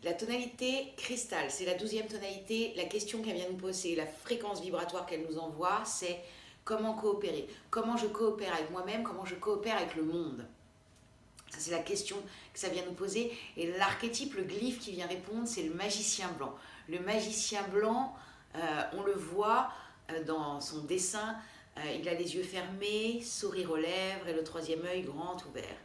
La tonalité cristal, c'est la 12e tonalité. La question qu'elle vient nous poser, la fréquence vibratoire qu'elle nous envoie, c'est comment coopérer. Comment je coopère avec moi-même, comment je coopère avec le monde. Ça, c'est la question que ça vient nous poser. Et l'archétype, le glyphe qui vient répondre, c'est le magicien blanc. Le magicien blanc, on le voit dans son dessin, il a les yeux fermés, sourire aux lèvres et le troisième œil grand ouvert.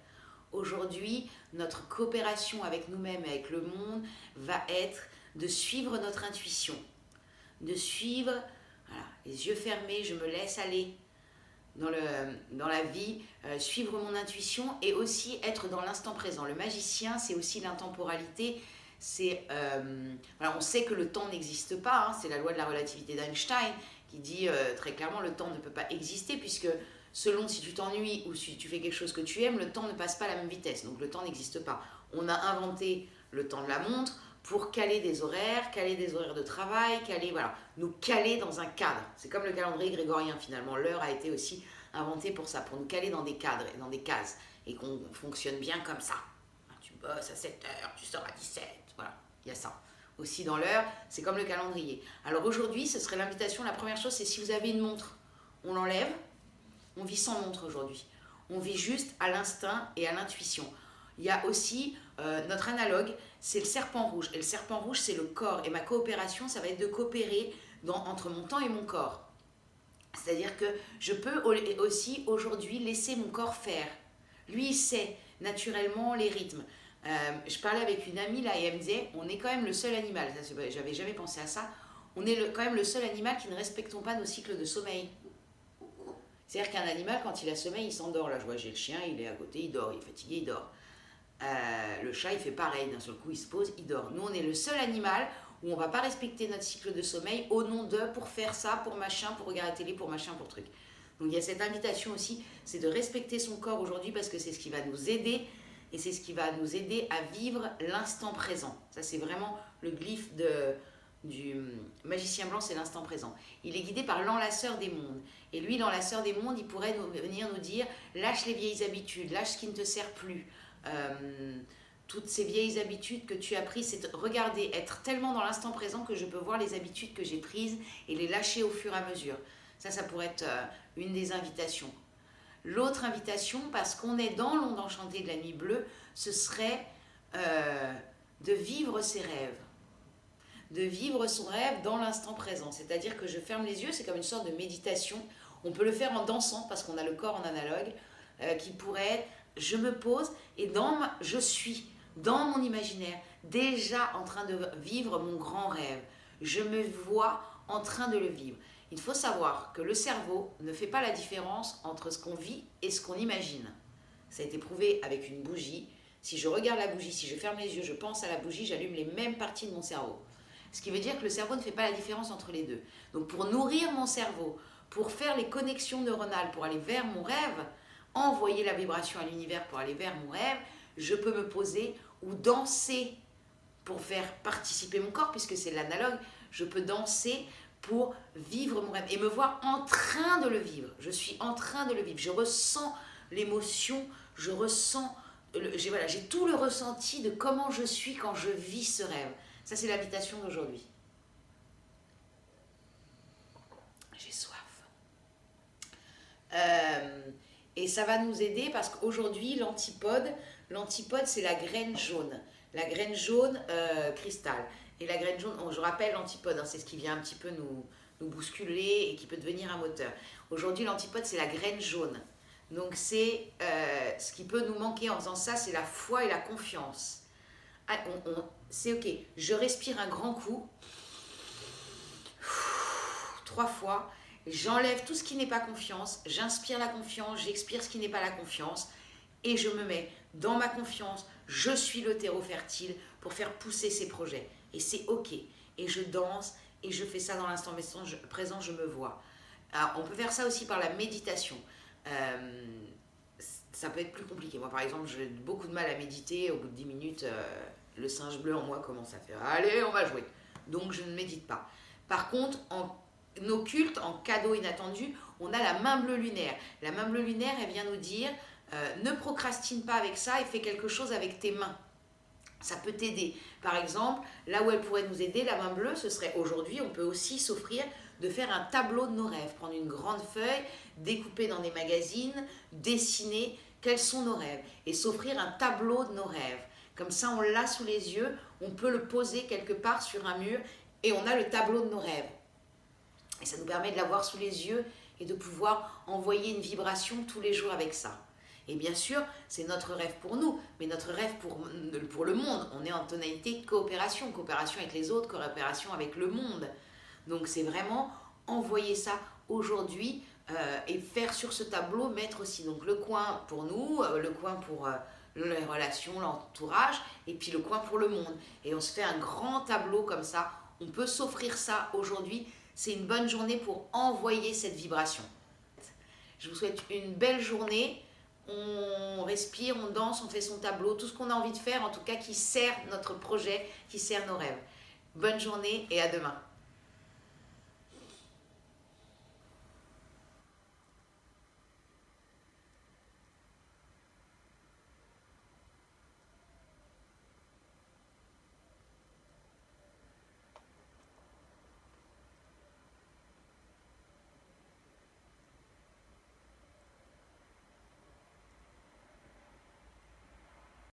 Aujourd'hui, notre coopération avec nous-mêmes et avec le monde va être de suivre notre intuition, de suivre, voilà, les yeux fermés, je me laisse aller dans la vie, suivre mon intuition et aussi être dans l'instant présent. Le magicien, c'est aussi l'intemporalité. Voilà, on sait que le temps n'existe pas, hein, c'est la loi de la relativité d'Einstein qui dit très clairement le temps ne peut pas exister puisque selon si tu t'ennuies ou si tu fais quelque chose que tu aimes, le temps ne passe pas à la même vitesse, donc le temps n'existe pas. On a inventé le temps de la montre pour caler des horaires de travail, voilà, nous caler dans un cadre. C'est comme le calendrier grégorien finalement, l'heure a été aussi inventée pour ça, pour nous caler dans des cadres et dans des cases, et qu'on fonctionne bien comme ça. Tu bosses à 7h, tu sors à 17, voilà, il y a ça. Aussi dans l'heure, c'est comme le calendrier. Alors aujourd'hui, ce serait l'invitation, la première chose, c'est si vous avez une montre, on l'enlève, on vit sans montre aujourd'hui. On vit juste à l'instinct et à l'intuition. Il y a aussi notre analogue, c'est le serpent rouge. Et le serpent rouge, c'est le corps. Et ma coopération, ça va être de coopérer entre mon temps et mon corps. C'est-à-dire que je peux aussi aujourd'hui laisser mon corps faire. Lui, il sait naturellement les rythmes. Je parlais avec une amie là et elle me disait, on est quand même le seul animal, j'avais jamais pensé à ça, on est quand même le seul animal qui ne respectons pas nos cycles de sommeil. C'est-à-dire qu'un animal, quand il a sommeil, il s'endort. Là, je vois, j'ai le chien, il est à côté, il dort, il est fatigué, il dort. Le chat, il fait pareil, d'un seul coup, il se pose, il dort. Nous, on est le seul animal où on ne va pas respecter notre cycle de sommeil au nom de pour faire ça, pour machin, pour regarder la télé, pour machin, pour truc. Donc il y a cette invitation aussi, c'est de respecter son corps aujourd'hui parce que c'est ce qui va nous aider et c'est ce qui va nous aider à vivre l'instant présent. Ça, c'est vraiment le glyphe du magicien blanc, c'est l'instant présent. Il est guidé par l'enlaceur des mondes. Et lui, l'enlaceur des mondes, il pourrait venir nous dire lâche les vieilles habitudes, lâche ce qui ne te sert plus. Toutes ces vieilles habitudes que tu as prises, c'est de regarder, être tellement dans l'instant présent que je peux voir les habitudes que j'ai prises et les lâcher au fur et à mesure. Ça pourrait être une des invitations. L'autre invitation, parce qu'on est dans l'onde enchantée de la nuit bleue, ce serait de vivre ses rêves. De vivre son rêve dans l'instant présent. C'est-à-dire que je ferme les yeux, c'est comme une sorte de méditation. On peut le faire en dansant, parce qu'on a le corps en analogue, qui pourrait être, je me pose et je suis dans mon imaginaire, déjà en train de vivre mon grand rêve. Je me vois en train de le vivre. Il faut savoir que le cerveau ne fait pas la différence entre ce qu'on vit et ce qu'on imagine. Ça a été prouvé avec une bougie. Si je regarde la bougie, si je ferme les yeux, je pense à la bougie, j'allume les mêmes parties de mon cerveau. Ce qui veut dire que le cerveau ne fait pas la différence entre les deux. Donc pour nourrir mon cerveau, pour faire les connexions neuronales, pour aller vers mon rêve, envoyer la vibration à l'univers pour aller vers mon rêve, je peux me poser ou danser pour faire participer mon corps, puisque c'est l'analogue, je peux danser pour vivre mon rêve et me voir en train de le vivre. Je suis en train de le vivre, je ressens l'émotion, je ressens, j'ai tout le ressenti de comment je suis quand je vis ce rêve. Ça, c'est l'invitation d'aujourd'hui. J'ai soif. Et ça va nous aider parce qu'aujourd'hui, l'antipode, c'est la graine jaune. La graine jaune cristal. Et la graine jaune, je rappelle l'antipode, hein, c'est ce qui vient un petit peu nous bousculer et qui peut devenir un moteur. Aujourd'hui, l'antipode, c'est la graine jaune. Donc, c'est ce qui peut nous manquer en faisant ça, c'est la foi et la confiance. C'est ok, je respire un grand coup, 3 fois, j'enlève tout ce qui n'est pas confiance, j'inspire la confiance, j'expire ce qui n'est pas la confiance, et je me mets dans ma confiance, je suis le terreau fertile pour faire pousser ces projets. Et c'est ok, et je danse, et je fais ça dans l'instant présent, je me vois. Alors, on peut faire ça aussi par la méditation. Ça peut être plus compliqué. Moi, par exemple, j'ai beaucoup de mal à méditer. Au bout de 10 minutes, le singe bleu en moi commence à faire « Allez, on va jouer !» Donc, je ne médite pas. Par contre, en occulte, en cadeau inattendu, on a la main bleue lunaire. La main bleue lunaire, elle vient nous dire Ne procrastine pas avec ça et fais quelque chose avec tes mains. Ça peut t'aider. Par exemple, là où elle pourrait nous aider, la main bleue, ce serait aujourd'hui, on peut aussi s'offrir de faire un tableau de nos rêves. Prendre une grande feuille, découper dans des magazines, dessiner quels sont nos rêves et s'offrir un tableau de nos rêves. Comme ça, on l'a sous les yeux, on peut le poser quelque part sur un mur et on a le tableau de nos rêves. Et ça nous permet de l'avoir sous les yeux et de pouvoir envoyer une vibration tous les jours avec ça. Et bien sûr, c'est notre rêve pour nous, mais notre rêve pour le monde. On est en tonalité coopération, coopération avec les autres, coopération avec le monde. Donc c'est vraiment envoyer ça aujourd'hui et faire sur ce tableau, mettre aussi donc le coin pour nous, le coin pour les relations, l'entourage, et puis le coin pour le monde. Et on se fait un grand tableau comme ça. On peut s'offrir ça aujourd'hui. C'est une bonne journée pour envoyer cette vibration. Je vous souhaite une belle journée. On respire, on danse, on fait son tableau, tout ce qu'on a envie de faire, en tout cas qui sert notre projet, qui sert nos rêves. Bonne journée et à demain.